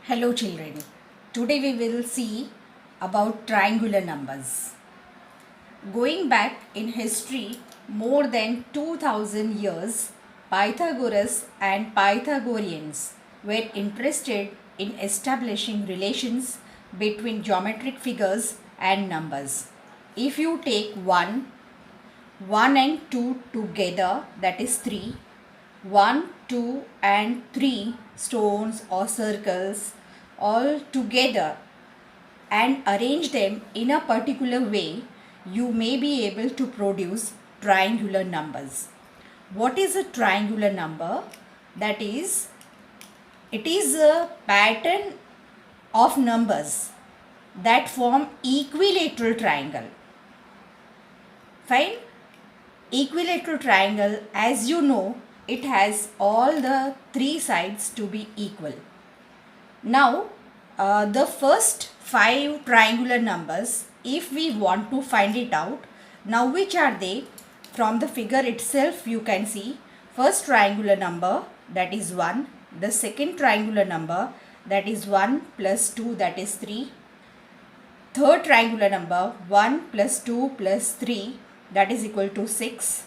Hello children, today we will see about triangular numbers. Going back in history more than 2000 years, Pythagoras and Pythagoreans were interested in establishing relations between geometric figures and numbers. If you take 1 and 2 together, that is 3, 1, 2 and 3 stones or circles all together and arrange them in a particular way, you may be able to produce triangular numbers. What is a triangular number? That is, it is a pattern of numbers that form equilateral triangle. Fine? Equilateral triangle, as you know, it has all the three sides to be equal. Now, the first 5 triangular numbers, if we want to find it out, now which are they? From the figure itself you can see first triangular number, that is 1, the second triangular number, that is 1 plus 2, that is 3, third triangular number 1 plus 2 plus 3, that is equal to 6,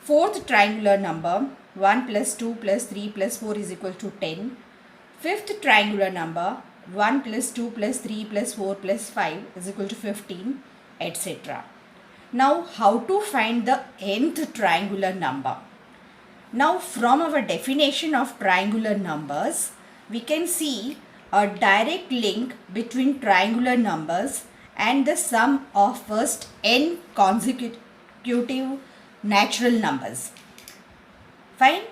fourth triangular number 1 plus 2 plus 3 plus 4 is equal to 10, fifth triangular number 1 plus 2 plus 3 plus 4 plus 5 is equal to 15, etc. Now, how to find the nth triangular number? Now, from our definition of triangular numbers, we can see a direct link between triangular numbers and the sum of first n consecutive natural numbers. Fine.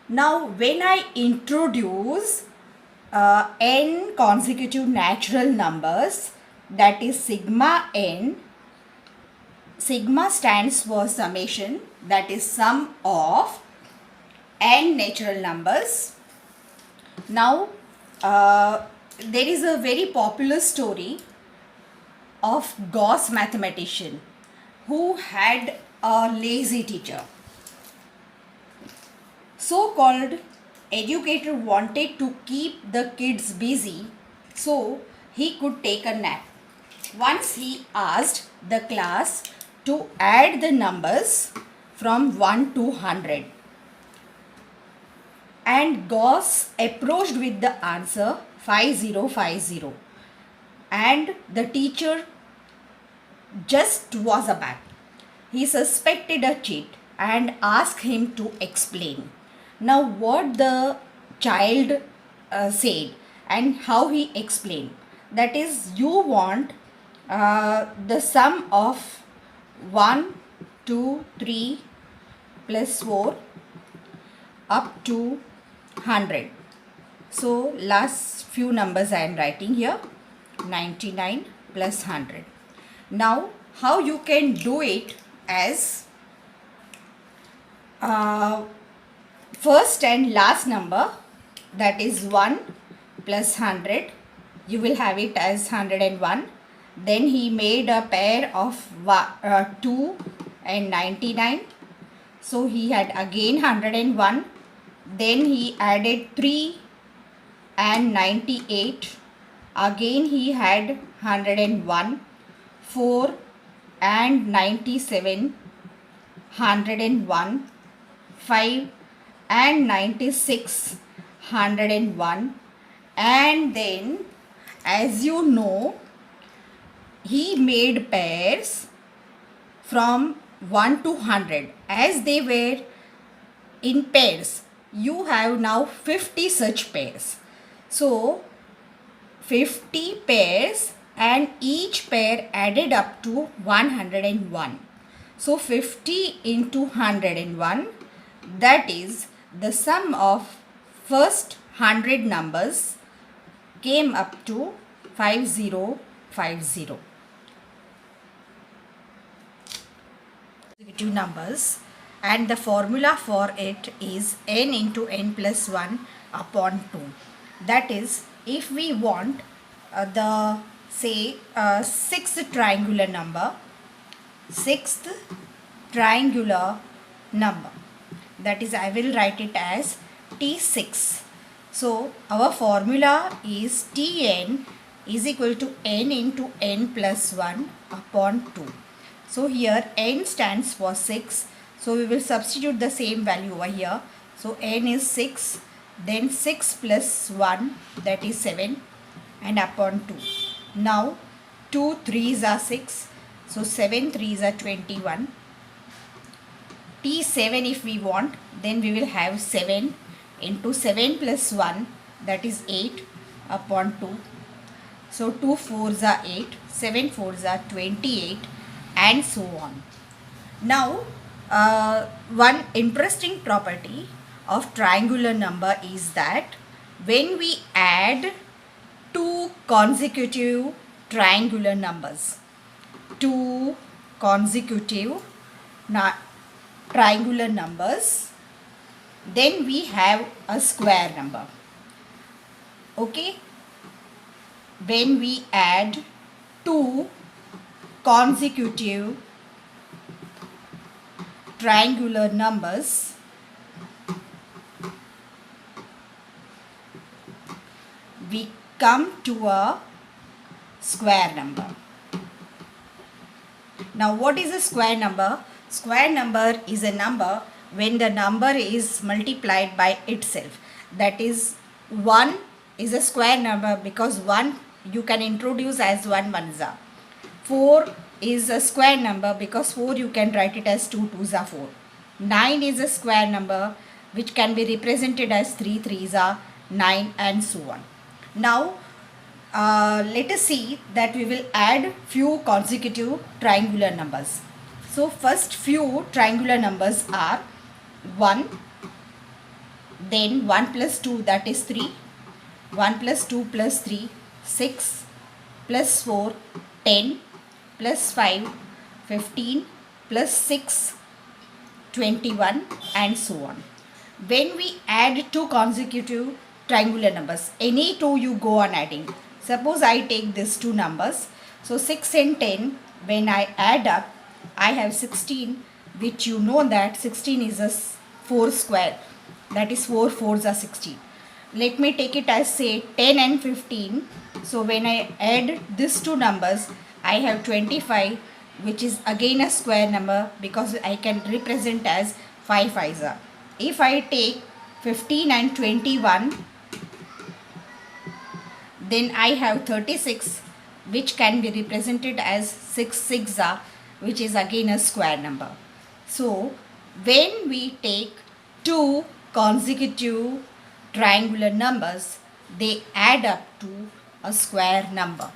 Now, when I introduce n consecutive natural numbers, that is sigma n, sigma stands for summation, that is sum of n natural numbers. Now, there is a very popular story of Gauss mathematician who had a lazy teacher. So-called educator wanted to keep the kids busy so he could take a nap. Once he asked the class to add the numbers from 1 to 100. And Gauss approached with the answer 5050. And the teacher just was aback. He suspected a cheat and asked him to explain. Now, what the child said and how he explained, that is, you want the sum of 1, 2, 3 plus 4 up to 100. So, last few numbers I am writing here, 99 plus 100. Now, how you can do it as first and last number, that is 1 plus 100, you will have it as 101. Then he made a pair of 2 and 99. So he had again 101. Then he added 3 and 98. Again he had 101, 4 and 97, 101, 5 and 96, 101. And then, as you know, he made pairs from 1 to 100. As they were in pairs, you have now 50 such pairs. So, 50 pairs and each pair added up to 101. So, 50 into 101, that is the sum of first 100 numbers came up to 5050. Consecutive numbers, and the formula for it is n into n plus 1 upon 2. That is, if we want the sixth triangular number, that is, I will write it as T6. So our formula is Tn is equal to n into n plus 1 upon 2. So here n stands for 6. So we will substitute the same value over here. So n is 6, then 6 plus 1, that is 7, and upon 2. Now 2 3s are 6. So 7 3s are 21. T7 if we want, then we will have 7 into 7 plus 1, that is 8 upon 2. So 2 4s are 8, 7 4s are 28, and so on. Now one interesting property of triangular number is that when we add two consecutive triangular numbers, two consecutive triangular numbers, then we have a square number. Okay, when we add two consecutive triangular numbers, we come to a square number. Now what is a square number? Square number is a number when the number is multiplied by itself. That is, 1 is a square number because 1 you can introduce as 1 ones are. 4 is a square number because 4 you can write it as 2 twos are 4. 9 is a square number which can be represented as 3 threes are 9, and so on. Now let us see that we will add few consecutive triangular numbers. So first few triangular numbers are 1, then 1 plus 2, that is 3, 1 plus 2 plus 3, 6, plus 4, 10, plus 5, 15, plus 6, 21, and so on. When we add two consecutive triangular numbers, any two you go on adding. Suppose I take these two numbers. So 6 and 10, when I add up, I have 16, which you know that 16 is a 4 square. That is 4 4s are 16. Let me take it as say 10 and 15. So when I add these two numbers, I have 25, which is again a square number because I can represent as 5 5s are. If I take 15 and 21, then I have 36, which can be represented as 6 6 are, which is again a square number. So when we take two consecutive triangular numbers, they add up to a square number.